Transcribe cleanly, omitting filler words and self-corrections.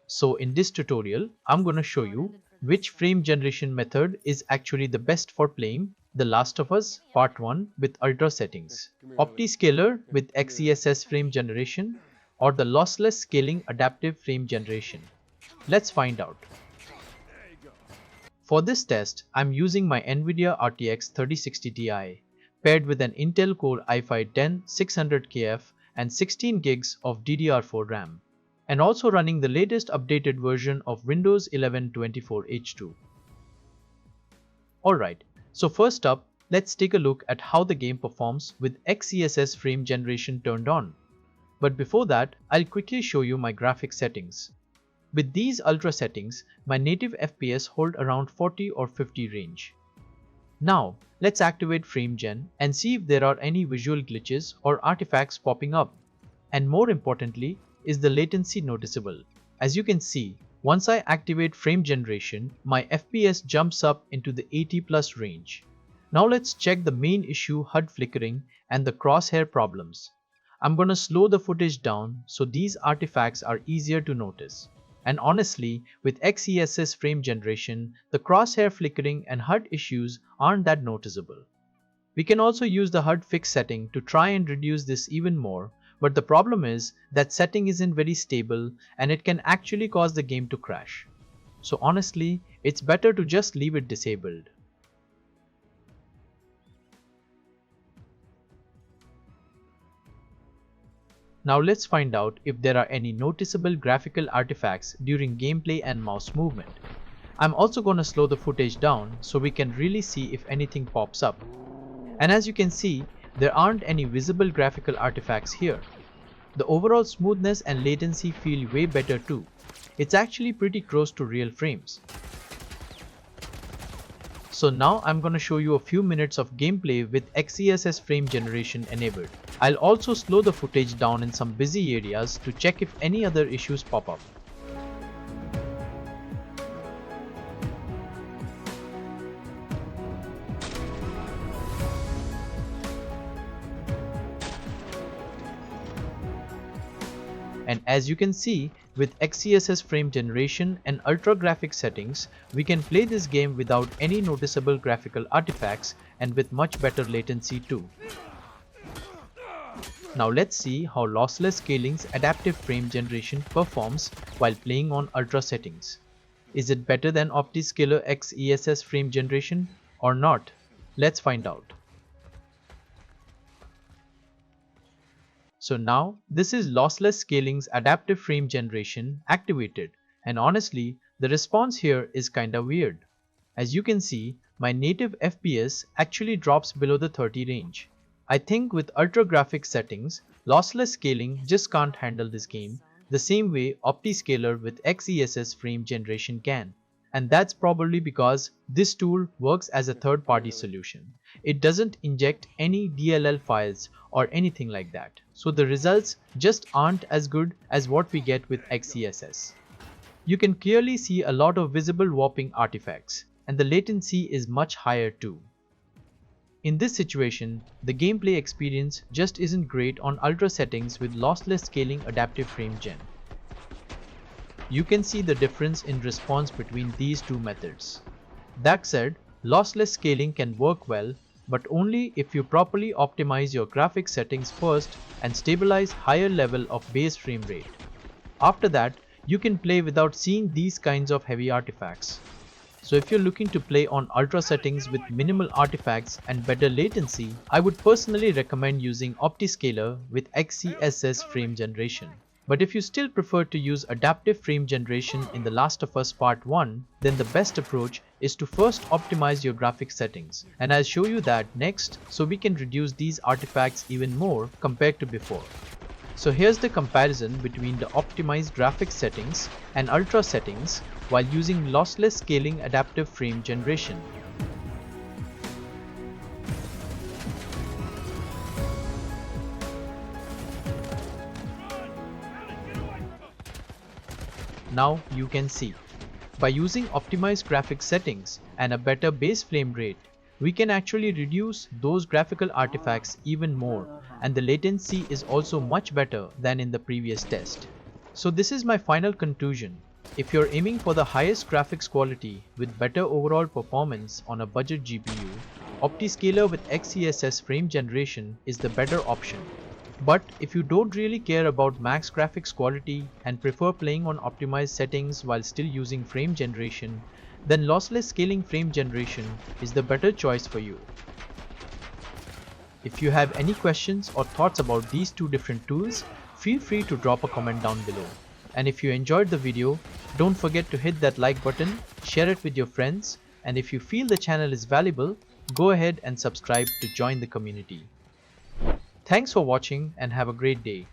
So in this tutorial, I'm gonna show you which frame generation method is actually the best for playing The Last of Us Part 1 with ultra settings, OptiScaler with XeSS frame generation, or the lossless scaling adaptive frame generation. Let's find out. For this test, I'm using my NVIDIA RTX 3060 Ti, paired with an Intel Core i5-10 600KF and 16 gigs of DDR4 RAM, and also running the latest updated version of Windows 11 24H2. Alright, so first up, let's take a look at how the game performs with XeSS frame generation turned on. But before that, I'll quickly show you my graphics settings. With these ultra settings, my native FPS hold around 40 or 50 range. Now, let's activate frame gen and see if there are any visual glitches or artifacts popping up. And more importantly, is the latency noticeable? As you can see, once I activate frame generation, my FPS jumps up into the 80+ range. Now let's check the main issue, HUD flickering and the crosshair problems. I'm gonna slow the footage down so these artifacts are easier to notice. And honestly, with XeSS frame generation, the crosshair flickering and HUD issues aren't that noticeable. We can also use the HUD fix setting to try and reduce this even more, but the problem is that setting isn't very stable and it can actually cause the game to crash. So honestly, it's better to just leave it disabled. Now let's find out if there are any noticeable graphical artifacts during gameplay and mouse movement. I'm also gonna slow the footage down so we can really see if anything pops up. And as you can see, there aren't any visible graphical artifacts here. The overall smoothness and latency feel way better too. It's actually pretty close to real frames. So now I'm gonna show you a few minutes of gameplay with XeSS frame generation enabled. I'll also slow the footage down in some busy areas to check if any other issues pop up. And as you can see, with XeSS frame generation and ultra graphics settings, we can play this game without any noticeable graphical artifacts and with much better latency too. Now let's see how lossless scaling's adaptive frame generation performs while playing on ultra settings. Is it better than OptiScaler XeSS frame generation or not? Let's find out. So now, this is lossless scaling's adaptive frame generation activated, and honestly, the response here is kinda weird. As you can see, my native FPS actually drops below the 30 range. I think with ultra graphics settings, lossless scaling just can't handle this game the same way OptiScaler with XeSS frame generation can. And that's probably because this tool works as a third-party solution. It doesn't inject any DLL files or anything like that. So the results just aren't as good as what we get with XeSS. You can clearly see a lot of visible warping artifacts, and the latency is much higher too. In this situation, the gameplay experience just isn't great on ultra settings with lossless scaling adaptive frame gen. You can see the difference in response between these two methods. That said, lossless scaling can work well, but only if you properly optimize your graphics settings first and stabilize higher level of base frame rate. After that, you can play without seeing these kinds of heavy artifacts. So if you're looking to play on ultra settings with minimal artifacts and better latency, I would personally recommend using OptiScaler with XeSS frame generation. But if you still prefer to use adaptive frame generation in The Last of Us Part 1, then the best approach is to first optimize your graphics settings, and I'll show you that next so we can reduce these artifacts even more compared to before. So here's the comparison between the optimized graphics settings and ultra settings while using lossless scaling adaptive frame generation. Now you can see, by using optimized graphics settings and a better base frame rate, we can actually reduce those graphical artifacts even more, and the latency is also much better than in the previous test. So this is my final conclusion. If you're aiming for the highest graphics quality with better overall performance on a budget GPU, OptiScaler with XeSS Frame generation is the better option. But if you don't really care about max graphics quality and prefer playing on optimized settings while still using frame generation, then lossless scaling frame generation is the better choice for you. If you have any questions or thoughts about these two different tools, feel free to drop a comment down below. And if you enjoyed the video, don't forget to hit that like button, share it with your friends, and if you feel the channel is valuable, go ahead and subscribe to join the community. Thanks for watching and have a great day.